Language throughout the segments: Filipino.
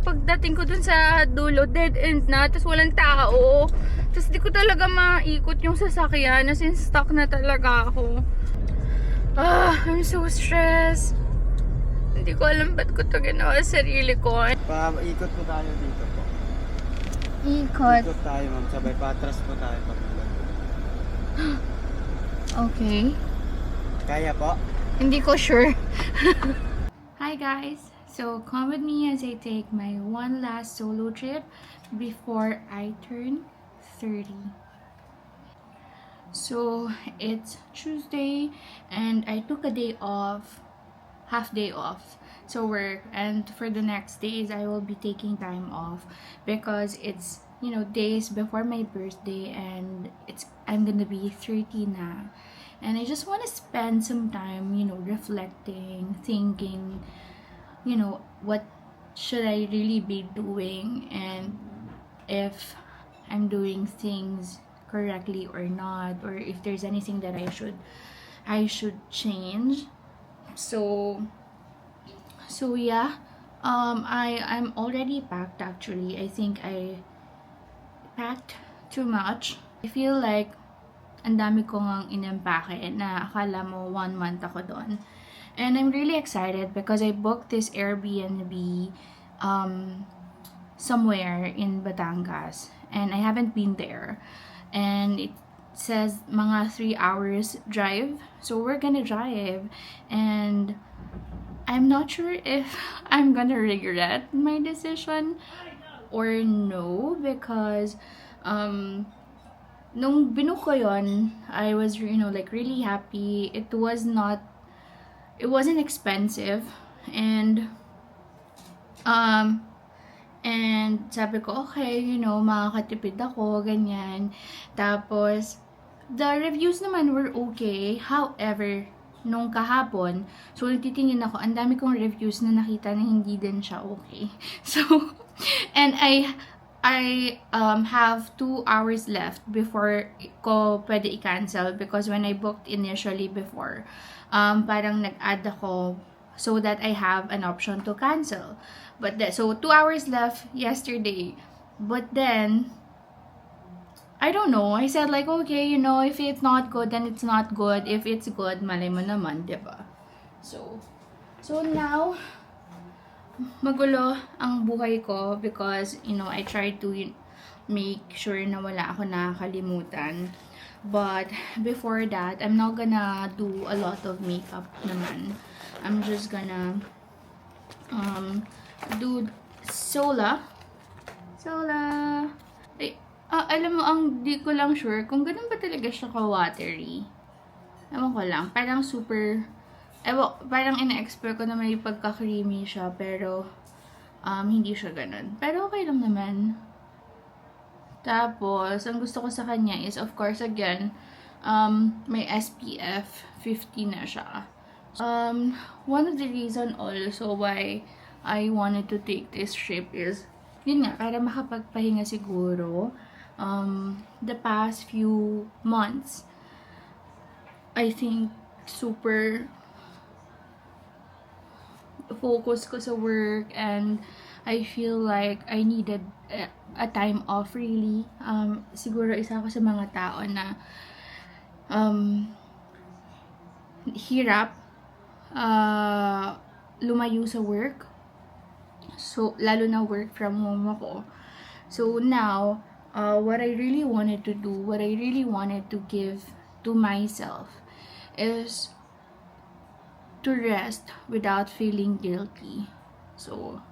pagdating ko dun sa dulo, dead end na, tapos walang tao. Tapos di ko talaga maikot yung sasakyan, as in stuck na talaga ako. I'm so stressed. Hindi ko alam ba't ko to ginawa sa sarili ko. Ikot po tayo dito po. Ikot. Ikot tayo ma'am, sabay patras po tayo pagbulan. Okay. Kaya po? Hindi ko sure. Hi guys! So come with me as I take my one last solo trip before I turn 30. So it's Tuesday and I took a day off, half day off. So work, and for the next days I will be taking time off because it's, you know, days before my birthday and I'm gonna be 30 na. And I just want to spend some time, you know, reflecting, thinking, you know, what should I really be doing and if I'm doing things correctly or not, or if there's anything that I should change. So yeah, I'm already packed actually. I think I packed too much. I feel like ang dami ko ngang inempake na akala mo 1 month ako doon. And I'm really excited because I booked this Airbnb somewhere in Batangas. And I haven't been there. And it says mga 3 hours drive. So we're gonna drive. And I'm not sure if I'm gonna regret my decision or no. Because nung binook ko yun, I was, you know, like really happy. It wasn't expensive, and sabi ko, okay, you know, makakatipid ako, ganyan. Tapos, the reviews naman were okay. However, nung kahapon, so nagtitingin ako, ang dami kong reviews na nakita na hindi din siya okay. So, and I have 2 hours left before ko pwede i-cancel because when I booked initially before, parang nag-add ako so that I have an option to cancel. But so 2 hours left yesterday. But then, I don't know. I said like, okay, you know, if it's not good, then it's not good. If it's good, malay mo naman, diba? So now, magulo ang buhay ko because, you know, I try to make sure na wala ako nakakalimutan. But before that, I'm not gonna do a lot of makeup naman. I'm just gonna do Sola. Ay, alam mo, ang di ko lang sure kung ganun ba talaga siya ka-watery. Ewan ko lang, parang super, parang ina-expect ko na may pagka-creamy siya, pero hindi siya ganun. Pero okay lang naman. Tapos, ang gusto ko sa kanya is, of course, again, may SPF 50 na siya. One of the reason also why I wanted to take this trip is, yun nga, para makapagpahinga siguro. The past few months, I think, super focus ko sa work and I feel like I needed a time off really. Siguro isa ako sa mga tao na hirap lumayo sa work. So, lalo na work from home ako. So, now, what I really wanted to do, what I really wanted to give to myself is to rest without feeling guilty. So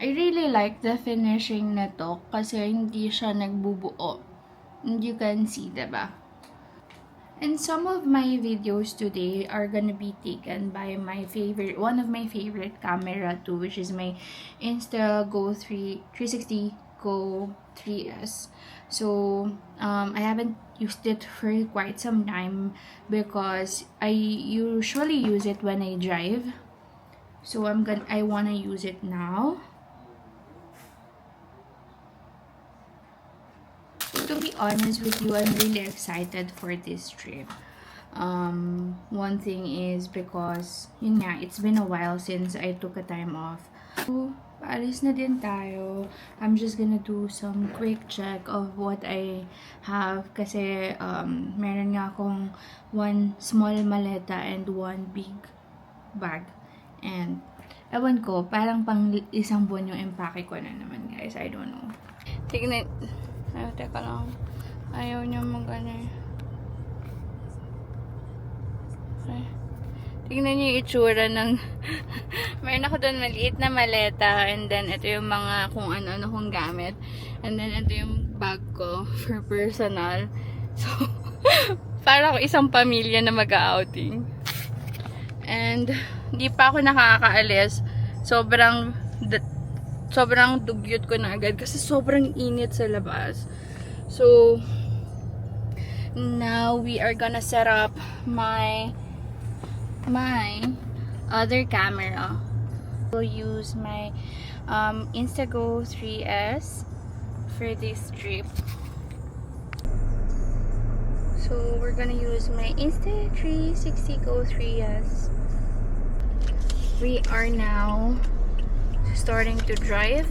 I really like the finishing na to kasi hindi siya nagbubuo. And you can see, diba? And some of my videos today are gonna be taken by one of my favorite camera too, which is my Instago 360 Go 3S. So, I haven't used it for quite some time because I usually use it when I drive. So I wanna use it now. To be honest with you, I'm really excited for this trip One thing is because, yun nga, it's been a while since I took a time off. So, paalis na din tayo. I'm just gonna do some quick check of what I have. Kasi, meron nga akong one small maleta and one big bag. And, ewan ko, parang pang isang buwan yung empake ko na naman, guys. I don't know. Tignan. Ay, teka lang. Ayaw niya mag-ano. Okay. Tignan niyo yung itsura ng mayroon ako doon maliit na maleta, and then ito yung mga kung ano-ano kong gamit, and then ito yung bag ko for personal. So, para ako isang pamilya na mag-outing. And di pa ako nakakaalis. Sobrang dugyot ko na agad kasi sobrang init sa labas. So, now we are gonna set up my other camera. We'll use my Instago 3S for this trip. So we're gonna use my Insta360 Go 3S. We are now starting to drive.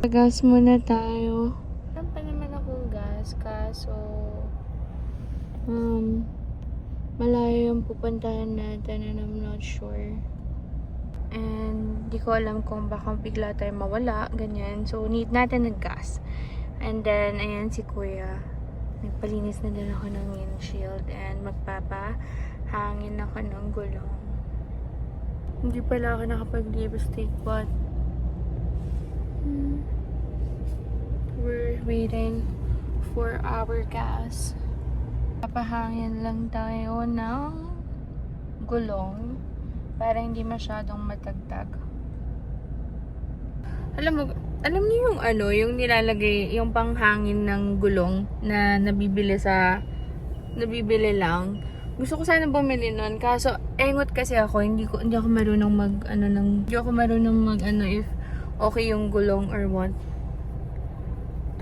Gas muna tayo. Meron pa naman akong gas, kaso malayo yung pupuntahan natin and I'm not sure. And di ko alam kung baka bigla tayo mawala, ganyan. So, need natin ng gas. And then, ayan si Kuya. Nagpalinis na din ako ng windshield and magpapahangin ako ng gulong. Hindi pala ako nakapag-lipstick, but we're waiting for our gas. Papahangin lang tayo ng gulong para hindi masyadong matagtag. Alam niyo yung yung nilalagay, yung panghangin ng gulong na nabibili lang. Gusto ko sana bumili nun, kaso engot kasi ako, hindi ako marunong if okay yung gulong or what.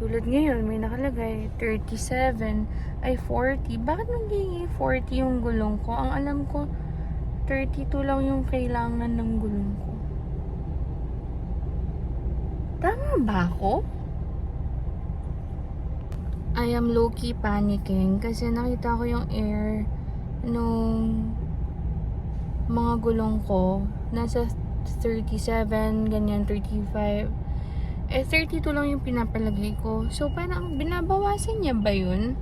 Tulad ngayon, may nakalagay 37 ay 40. Bakit nagiging 40 yung gulong ko? Ang alam ko 32 lang yung kailangan ng gulong ko. Tama ba ako? I am low-key panicking kasi nakita ko yung air nung mga gulong ko. Nasa 37, ganyan, 35. 32 lang yung pinapalagay ko. So, parang binabawasan niya ba yun?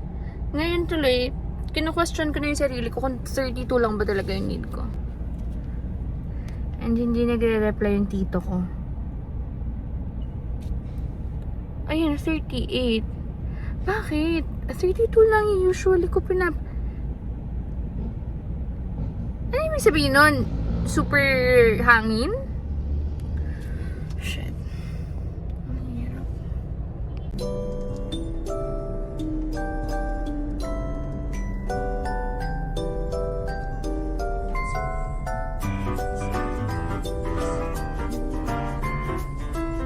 Ngayon tuloy, kinu-question ko na yung sarili ko kung 32 lang ba talaga yung need ko. And hindi nagre-reply yung tito ko. Ayun, 38. Bakit? 32 lang yung usually ko Ano yung sabihin nun? Super hangin? Shit. Ang hirap.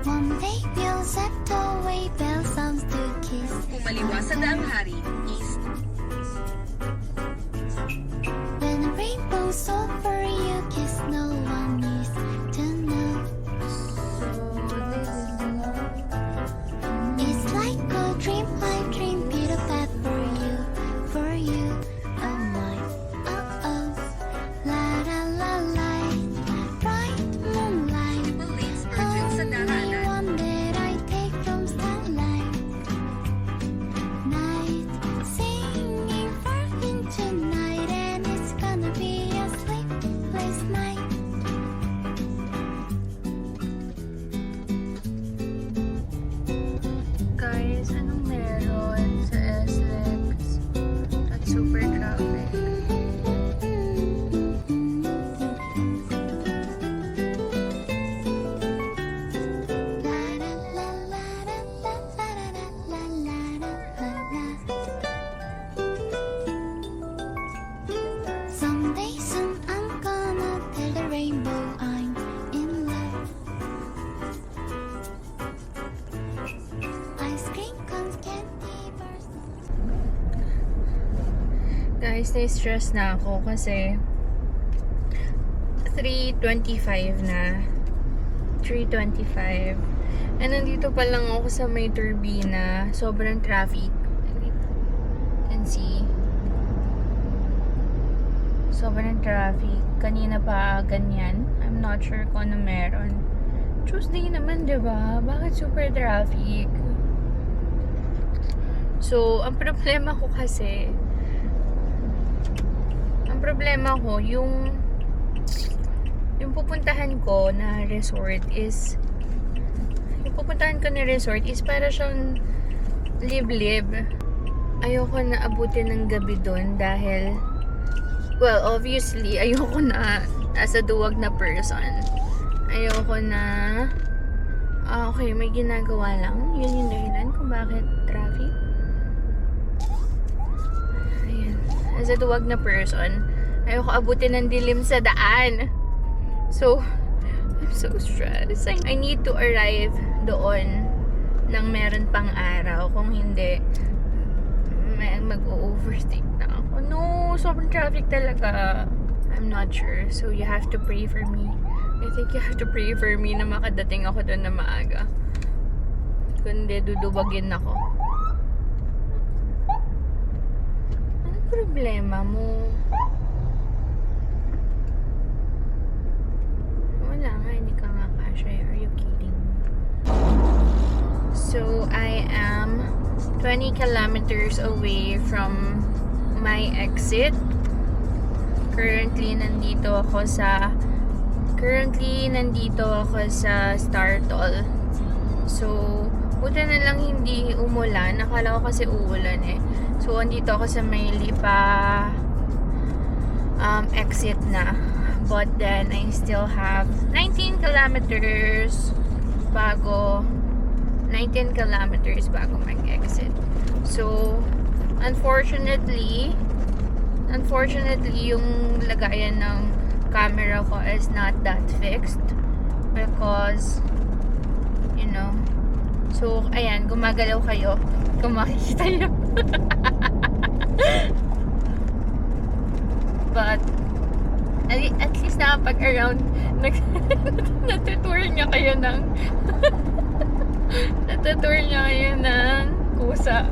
One day we'll set away bell sounds to kiss. Kumaliwa sa daang hari, east. When the rainbow's over, you kiss, no one needs to know. It's like a dream, I dream, Peter Pan for you, oh my, oh oh, la la la la, bright moonlight, Police urgent sa only daanan. one that I take from starlight, night Guys, na-stress na ako kasi 3:25 na. 3:25. And nandito pa lang ako sa may turbina. Sobrang traffic. You can see. Sobrang traffic. Kanina pa ganyan. I'm not sure kung ano meron. Tuesday naman, diba? Bakit super traffic? So, ang problema ko kasi, yung pupuntahan ko na resort is para siyang liblib. Ayoko na abutin ng gabi doon dahil, well, obviously, ayoko na as a duwag na person. Ayoko na, okay, may ginagawa lang. Yun yung dahilan kung bakit traffic. Ayan. As a duwag na person, ayoko abutin ng dilim sa daan. So, I'm so stressed. I need to arrive doon nang meron pang araw. Kung hindi, mag-overtake na ako. No, sobrang traffic talaga. I'm not sure. So, you have to pray for me. I think you have to pray for me na makadating ako doon na maaga. Kundi, dudubagin ako. Anong problema mo? Wala nga, hindi ka nga kasha. Are you kidding me? So, I am 20 kilometers away from my exit. Currently, nandito ako sa Startol. So, buti na lang hindi umulan. Nakala ko kasi uulan eh. So, andito ako sa may Lipa exit na. But then, I still have 19 kilometers bago mag-exit. So, unfortunately, yung lagayan ng camera ko is not that fixed because, you know, so, ayan, gumagalaw kayo kung makikita nyo. But, at least nakapag-around, natutour niya kayo ng kusa.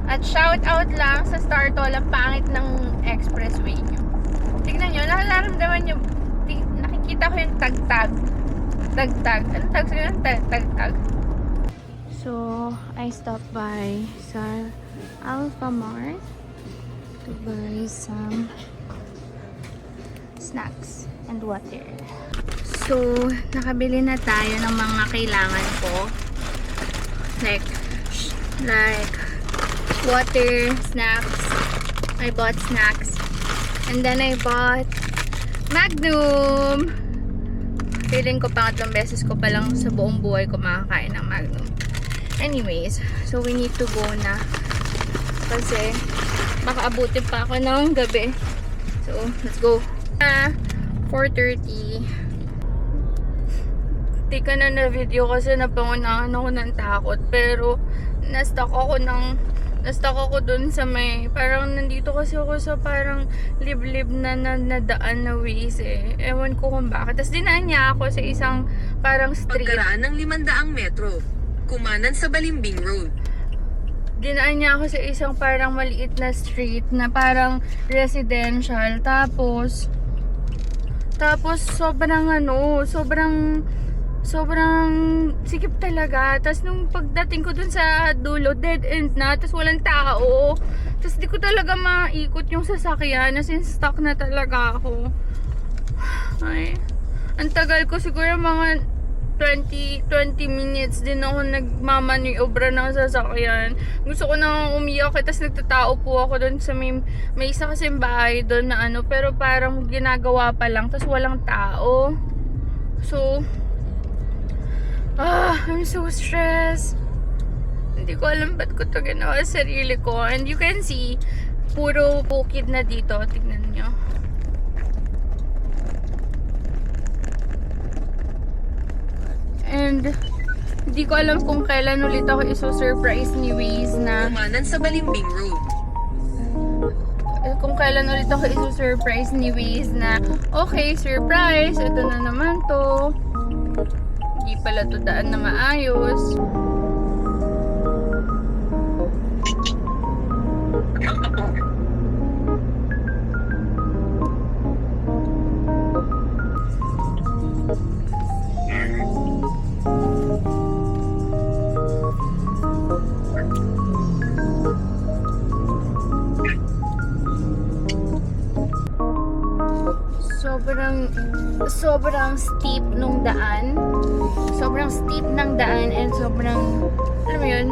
At shout out lang sa Startol, ang pangit ng expressway nyo. Tignan nyo, nakaramdaman nyo, nakikita ko yung tagtag. Anong tag sa yun? Tagtag. So, I stopped by sa Alfamart to buy some snacks and water. So, nakabili na tayo ng mga kailangan ko. Like water, snacks. I bought snacks. And then I bought Magnum. Feeling ko pangatlong beses ko pa lang sa buong buhay ko makakain ng Magnum. Anyways, so we need to go na. Kasi baka abutin pa ako ng gabi. So, let's go. 4:30. Tika na video kasi napangunahan ako ng takot. Pero, na-stuck ako dun sa may, parang nandito kasi ako sa parang liblib na nadaan na ways eh. Ewan ko kung bakit. Tapos dinaan niya ako sa isang parang street. Pagkaraan ng 500 metro, kumanan sa Balimbing Road. Dinaan niya ako sa isang parang maliit na street na parang residential. Tapos sobrang sikip talaga. Tapos nung pagdating ko dun sa dulo, dead end na. Tapos walang tao. Tapos di ko talaga maikot yung sasakyan. As in, stuck na talaga ako. Ay, ang tagal ko. Siguro mga 20 minutes din ako nagmamaniobra ng sasakyan. Gusto ko nang umiyak. Tapos nagtatao po ako dun sa may isa kasing bahay dun na ano. Pero parang ginagawa pa lang. Tapos walang tao. So, I'm so stressed. Hindi ko alam ba't ko ito ginawa sa sarili ko. And you can see, puro bukid na dito. Tignan nyo. And hindi ko alam kung kailan ulit ako iso-surprise ni Waze na Kumanan sa Balimbing Road. kung kailan ulit ako isusurprise ni Wiz na, okay, surprise, ito na naman to. Hindi pala to daan na maayos. Sobrang steep nung daan. Sobrang steep ng daan and sobrang, alam mo yun?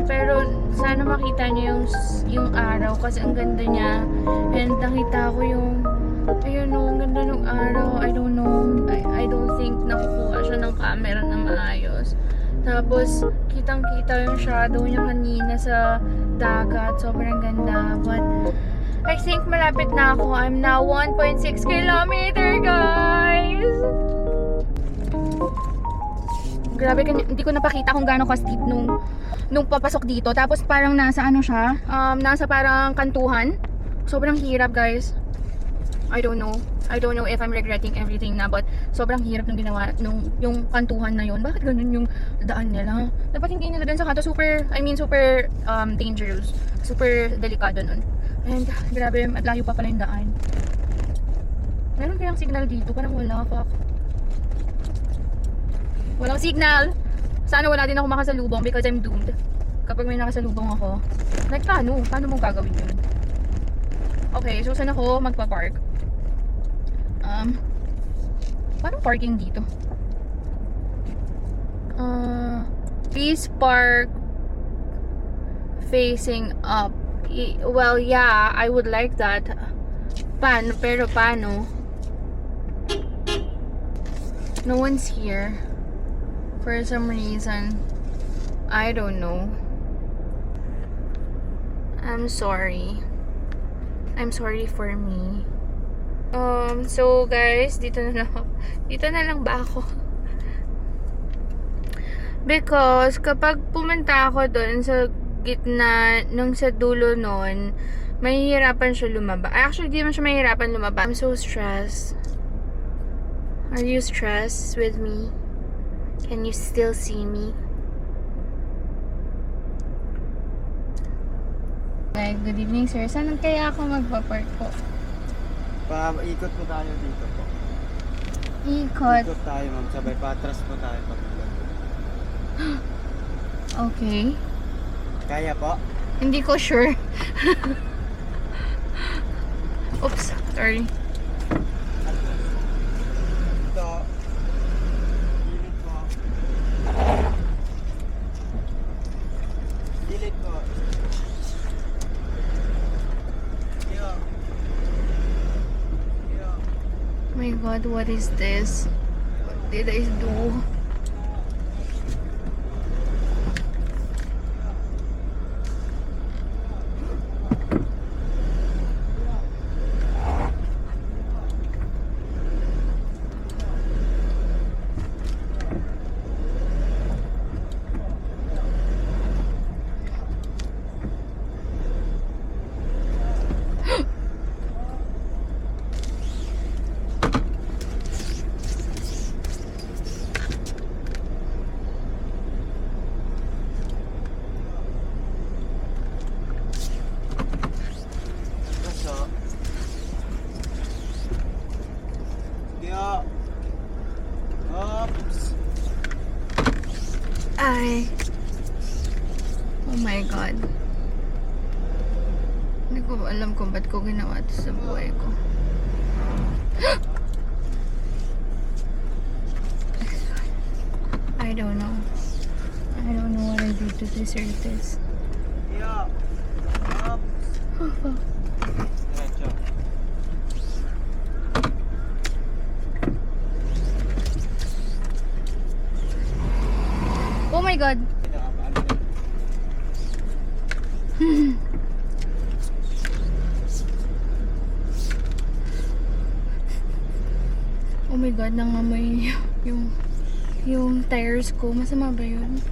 Pero sana makita niyo yung araw kasi ang ganda niya. And nakita ko yung, ayun o, ang ganda ng araw. I don't know. I don't think nakukuha siya ng camera na maayos. Tapos, kitang-kita yung shadow niya kanina sa dagat. Sobrang ganda. But, I think malapit na ako. I'm now 1.6 kilometer, guys! Grabe, hindi ko napakita kung gaano ka-steep nung papasok dito. Tapos parang nasa ano siya, nasa parang kantuhan. Sobrang hirap, guys. I don't know if I'm regretting everything na, but sobrang hirap ng ginawa yung kantuhan na yun. Bakit ganun yung daan nila? Dapat hindi nila dun sa kanto. Super dangerous. Super delikado nun. And grabe, at layo pa pala yung daan. Meron kayang signal dito? Parang wala, fuck. Walang signal. Sana wala din ako makasalubong because I'm doomed. Kapag may nakasalubong ako, like paano? Paano mo gagawin yun? Okay, so saan ako magpa-park? Paano parking dito? Please park facing up. Well, yeah, I would like that. Pero paano? No one's here. For some reason. I don't know. I'm sorry. I'm sorry for me. So guys, dito na lang ba ako? Because kapag pumunta ako doon sa gitna nung sa dulo nun, mahihirapan siya lumaba. Actually, di naman siya mahihirapan lumaba. I'm so stressed. Are you stressed with me? Can you still see me? Like, good evening, sir. Saan kaya ako magpa-park po? Ikot po tayo dito po. Ikot. Ikot tayo, ma'am. Sabay patras po tayo papulan. Okay. Kaya po? Hindi ko sure. Oops, sorry. Ito. Gilid po. Gilid po. Yo. Yo. My God, what is this? What did I do? Ay. Oh my God. Hindi ko alam kung ba't ko ginawa ito sa buhay ko. I don't know. I don't know what I did to deserve this. Yo. Up. Oh, fuck. Diretso. Oh my God. Oh my God, nangamoy yung tires ko. Masama ba yun?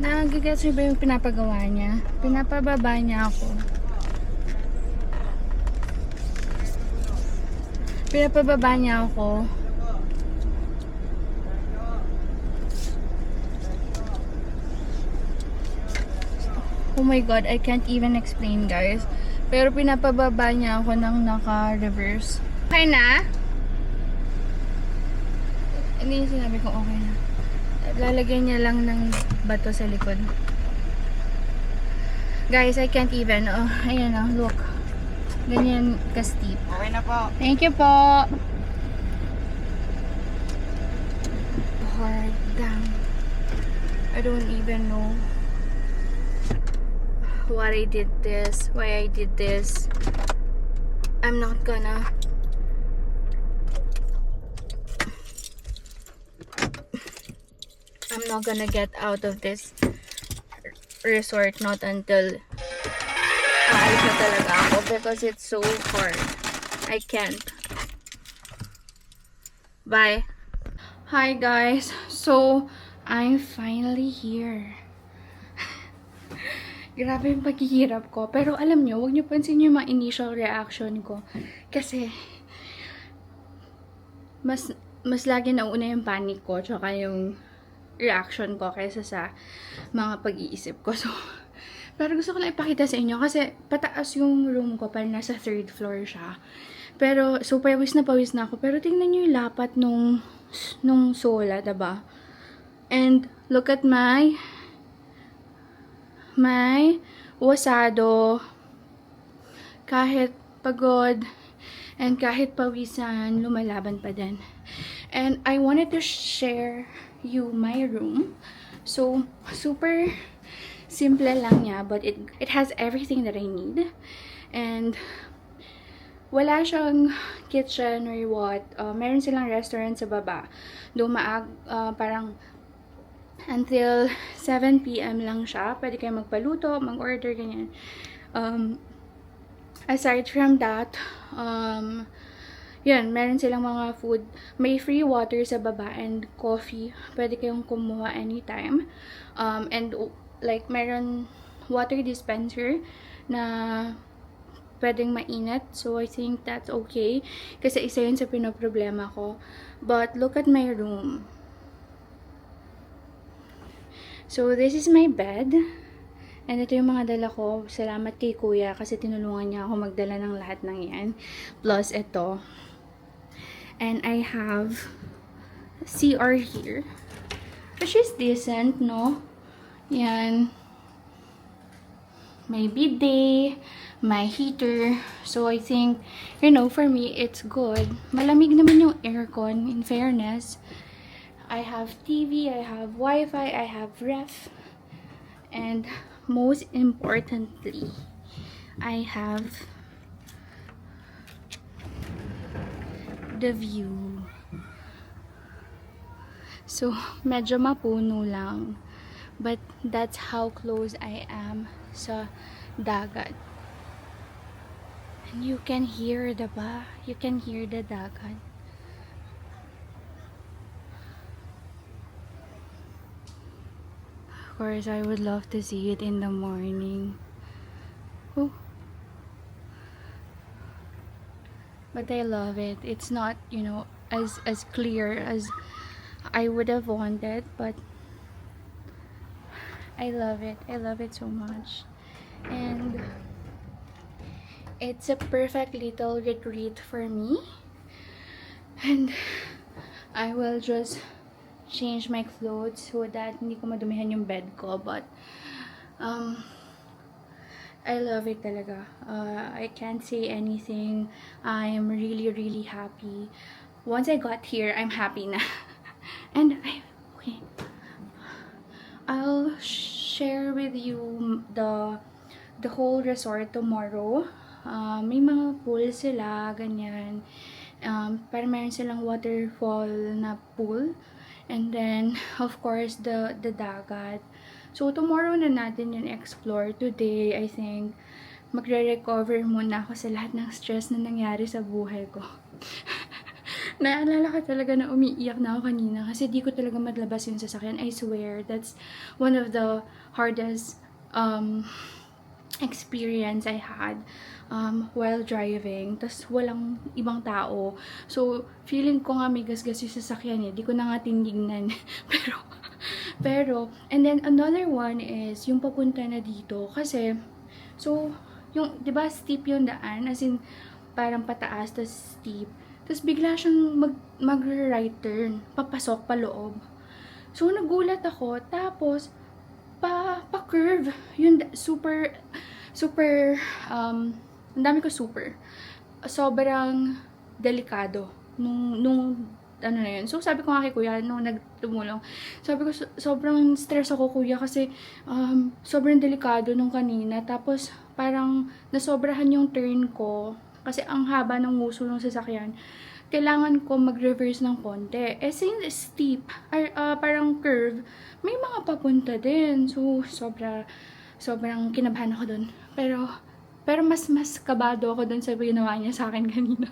Nagigets niyo ba yung pinapagawa niya? Pinapababa niya ako. Pinapababa niya ako. Oh my god, I can't even explain, guys. Pero pinapababa niya ako ng naka-reverse. Okay na? Hindi yung sinabi ko okay na. Lalagyan niya lang ng bato sa likod. Guys, I can't even. Oh, ayan oh, look. Ganyan ka-steep. Okay na po. Thank you po. Hard. Damn. I don't even know why I did this. I'm not gonna. I'm not gonna get out of this resort not until aalis na talaga ako because it's so hard. I can't. Bye. Hi guys. So, I'm finally here. Grabe yung paghihirap ko. Pero alam nyo, huwag nyo pansin yung mga initial reaction ko. Kasi, mas lagi nauna yung panic ko tsaka yung reaction ko kaysa sa mga pag-iisip ko. So, pero gusto ko lang ipakita sa inyo kasi pataas yung room ko, parang nasa 3rd floor siya. Pero, so pawis na ako. Pero tingnan nyo yung lapat nung sola, diba? And, look at my wasado. Kahit pagod and kahit pawisan, lumalaban pa din. And I wanted to share you my room. So, super simple lang niya, but it has everything that I need. And wala siyang kitchen or what. Meron silang restaurant sa baba. Parang until 7 p.m. lang siya. Pwede kayo magpaluto, mag-order, ganyan. Aside from that, yun, meron silang mga food. May free water sa baba and coffee. Pwede kayong kumuha anytime. And like, meron water dispenser na pwedeng mainit. So, I think that's okay. Kasi isa yun sa pinoproblema ko. But, look at my room. So, this is my bed. And ito yung mga dala ko. Salamat kay kuya kasi tinulungan niya ako magdala ng lahat ng yan. Plus, ito. And I have CR here. Which is decent, no? Yan. May bidet. My heater. So, I think, you know, for me, it's good. Malamig naman yung aircon, in fairness. I have TV, I have Wi-Fi, I have ref. And most importantly, I have the view. So, medyo mapuno lang. But that's how close I am sa dagat. And you can hear, diba? You can hear the dagat. Of course, I would love to see it in the morning. Oh. But I love it. It's not, you know, as clear as I would have wanted, but I love it. I love it so much. And it's a perfect little retreat for me. And I will just change my clothes so that hindi ko madumihan yung bed ko. But I love it talaga. I can't say anything. I am really, really happy. Once I got here, I'm happy na. And okay. I'll share with you the whole resort tomorrow. May mga pool sila, ganyan. Para meron silang waterfall na pool. And then, of course, the dagat. So, tomorrow na natin yun explore. Today, I think, magre-recover muna ako sa lahat ng stress na nangyari sa buhay ko. Naalala ko talaga na umiiyak na ako kanina kasi di ko talaga madlabas yung sasakyan. I swear, that's one of the hardest experience I had while driving. Tapos walang ibang tao. So, feeling ko nga may gasgas yung sasakyan eh. Di ko na nga tinignan. And then another one is yung papunta na dito. Kasi, so, yung, di ba steep yung daan? As in, parang pataas, tas steep. Tapos bigla siyang mag-right turn, papasok pa loob. So, nagulat ako. Tapos, pa-curve. Yung super, ang dami ko super. Sobrang delikado. Nung ano na yun. So, sabi ko nga kay kuya, nung nagtumulong, sabi ko, sobrang stress ako kuya kasi sobrang delikado nung kanina. Tapos, parang nasobrahan yung turn ko. Kasi ang haba ng nguso ng sasakyan, kailangan ko mag-reverse ng konti. Eh, since steep, parang curve, may mga papunta din. So, sobrang kinabahan ako dun. Pero mas kabado ako dun sa ginawa niya sa akin kanina.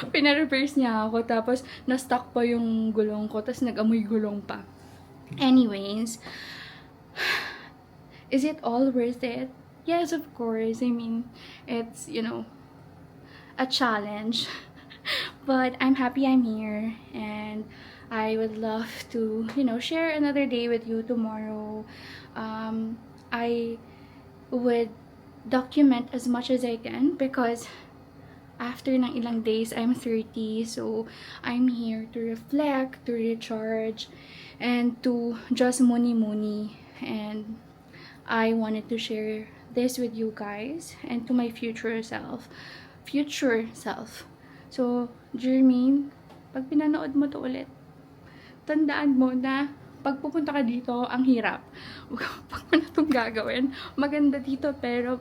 Pina-reverse niya ako, tapos na-stuck pa yung gulong ko, tapos nag-amoy gulong pa. Anyways, is it all worth it? Yes, of course. I mean, it's, a challenge. But I'm happy I'm here, and I would love to, share another day with you tomorrow. I would document as much as I can because after ng ilang days, I'm 30, so I'm here to reflect, to recharge, and to just muni. And I wanted to share this with you guys and to my future self. So, Jermaine, pag pinanood mo to ulit, tandaan mo na pag pupunta ka dito, ang hirap. Pag mo na itong gagawin, maganda dito, pero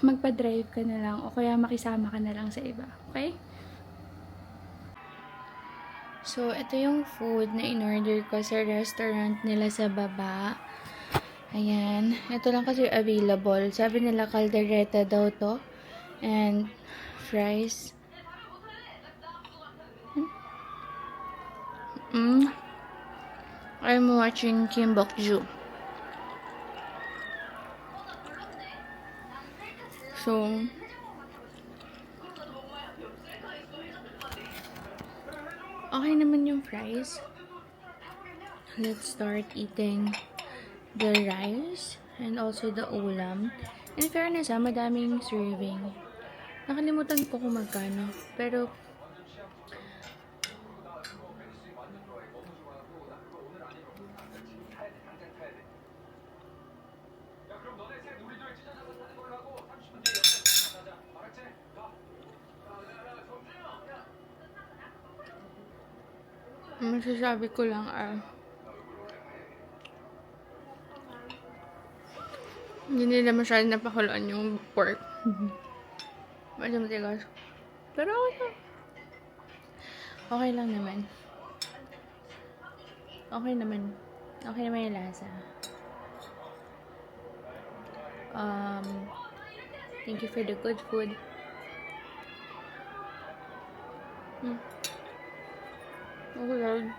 magpa-drive ka na lang o kaya makisama ka na lang sa iba. Okay? So, ito yung food na in-order ko sa restaurant nila sa baba. Ayan. Ito lang kasi available. Sabi nila caldereta daw to. And fries. I'm watching Kim Bok-joo. So, okay naman yung fries. Let's start eating the rice and also the ulam. In fairness, madaming serving. Nakalimutan ko kung magkano. Pero, masasabi ko lang hindi nila masyadong napakuluan yung pork. Medyo matigas. Pero okay lang naman. Okay naman yung lasa. Thank you for the good food. Oh Lord.